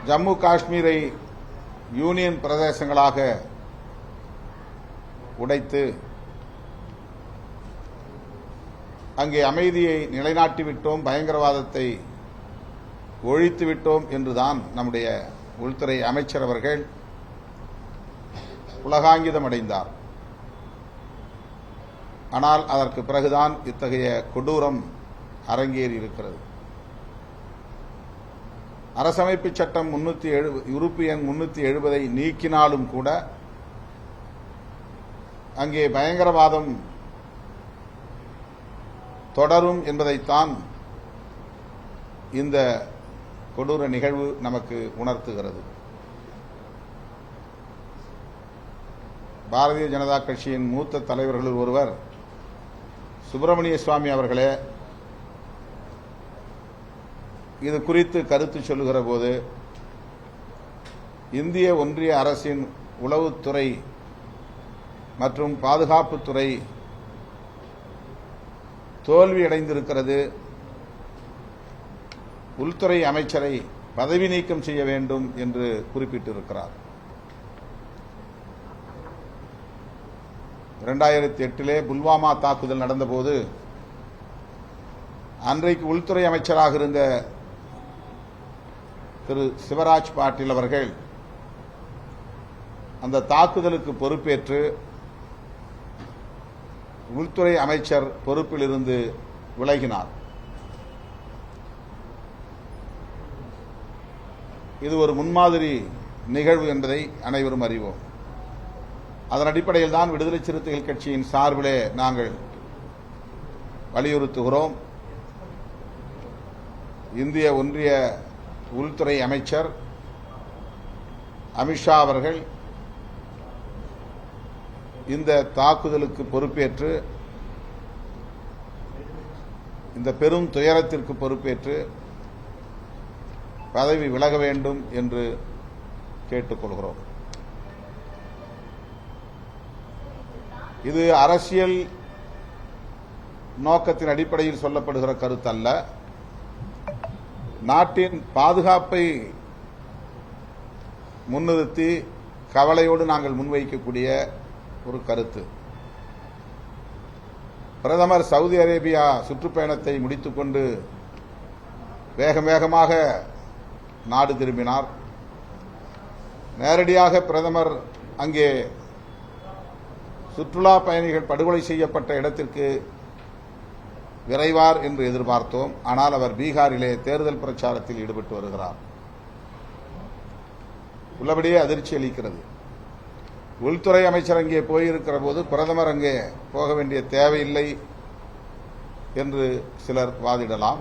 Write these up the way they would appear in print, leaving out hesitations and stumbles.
ஜம்மு காஷ்மீரை யூனியன் பிரதேசங்களாக உடைத்து அங்கே அமைதியை நிலைநாட்டிவிட்டோம், பயங்கரவாதத்தை ஒழித்துவிட்டோம் என்றுதான் நம்முடைய உள்துறை அமைச்சர் அவர்கள் உலகாங்கிதம் அடைந்தார். ஆனால் அதற்கு பிறகுதான் இத்தகைய கொடூரம் அரங்கேறி இருக்கிறது. அரசமைப்பு சட்டம் உறுப்பு எண் 370 நீக்கினாலும் கூட அங்கே பயங்கரவாதம் தொடரும் என்பதைத்தான் இந்த கொடூர நிகழ்வு நமக்கு உணர்த்துகிறது. பாரதிய ஜனதா கட்சியின் மூத்த தலைவர்களில் ஒருவர் சுப்பிரமணிய சுவாமி அவர்களே இது குறித்து கருத்து சொல்லுகிற போது, இந்திய ஒன்றிய அரசின் உளவுத்துறை மற்றும் பாதுகாப்புத்துறை தோல்வியடைந்திருக்கிறது, உள்துறை அமைச்சரை பதவி நீக்கம் செய்ய வேண்டும் என்று குறிப்பிட்டிருக்கிறார். 2008 புல்வாமா தாக்குதல் நடந்தபோது அன்றைக்கு உள்துறை அமைச்சராக இருந்த திரு சிவராஜ் பாட்டீல் அவர்கள் அந்த தாக்குதலுக்கு பொறுப்பேற்று உள்துறை அமைச்சர் பொறுப்பில் இருந்து விலகினார். இது ஒரு முன்மாதிரி நிகழ்வு என்பதை அனைவரும் அறிவோம். அதன் அடிப்படையில் தான் விடுதலை சிறுத்தைகள் கட்சியின் சார்பிலே நாங்கள் வலியுறுத்துகிறோம். இந்திய ஒன்றிய உள்துறை அமைச்சர் அமித்ஷா அவர்கள் இந்த தாக்குதலுக்கு பொறுப்பேற்று, இந்த பெரும் துயரத்திற்கு பொறுப்பேற்று பதவி விலக வேண்டும் என்று கேட்டுக்கொள்கிறோம். இது அரசியல் நோக்கத்தின் அடிப்படையில் சொல்லப்படுகிற கருத்தல்ல, நாட்டின் பாதுகாப்பை முன்னிறுத்தி கவலையோடு நாங்கள் முன்வைக்கக்கூடிய ஒரு கருத்து. பிரதமர் சவுதி அரேபியா சுற்றுப்பயணத்தை முடித்துக்கொண்டு வேகமாக நாடு திரும்பினார். நேரடியாக பிரதமர் அங்கே சுற்றுலா பயணிகள் படுகொலை செய்யப்பட்ட இடத்திற்கு விரைவார் என்று எதிர்பார்த்தோம். ஆனால் அவர் பீகாரிலே தேர்தல் பிரச்சாரத்தில் ஈடுபட்டு வருகிறார். உள்ளபடியே அதிர்ச்சி அளிக்கிறது. உள்துறை அமைச்சர் அங்கே போயிருக்கிற போது பிரதமர் அங்கே போக வேண்டிய தேவையில்லை என்று சிலர் வாதிடலாம்.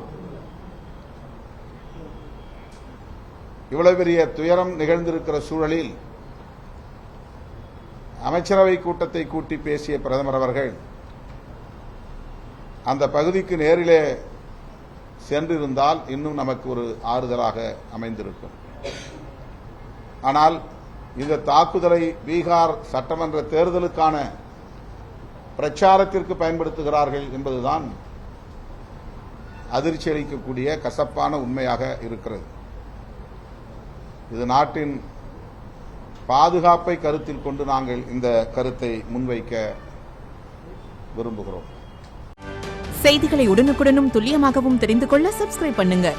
இவ்வளவு பெரிய துயரம் நிகழ்ந்திருக்கிற சூழலில் அமைச்சரவை கூட்டத்தை கூட்டி பேசிய பிரதமர் அவர்கள் அந்த பகுதிக்கு நேரிலே சென்றிருந்தால் இன்னும் நமக்கு ஒரு ஆறுதலாக அமைந்திருக்கும். ஆனால் இந்த தாக்குதலை பீகார் சட்டமன்ற தேர்தலுக்கான பிரச்சாரத்திற்கு பயன்படுத்துகிறார்கள் என்பதுதான் அதிர்ச்சி அளிக்கக்கூடிய கசப்பான உண்மையாக இருக்கிறது. இது நாட்டின் பாதுகாப்பை கருத்தில் கொண்டு நாங்கள் இந்த கருத்தை முன்வைக்க விரும்புகிறோம். செய்திகளை உடனுக்குடனும் துல்லியமாகவும் தெரிந்து கொள்ள சப்ஸ்கிரைப் பண்ணுங்க.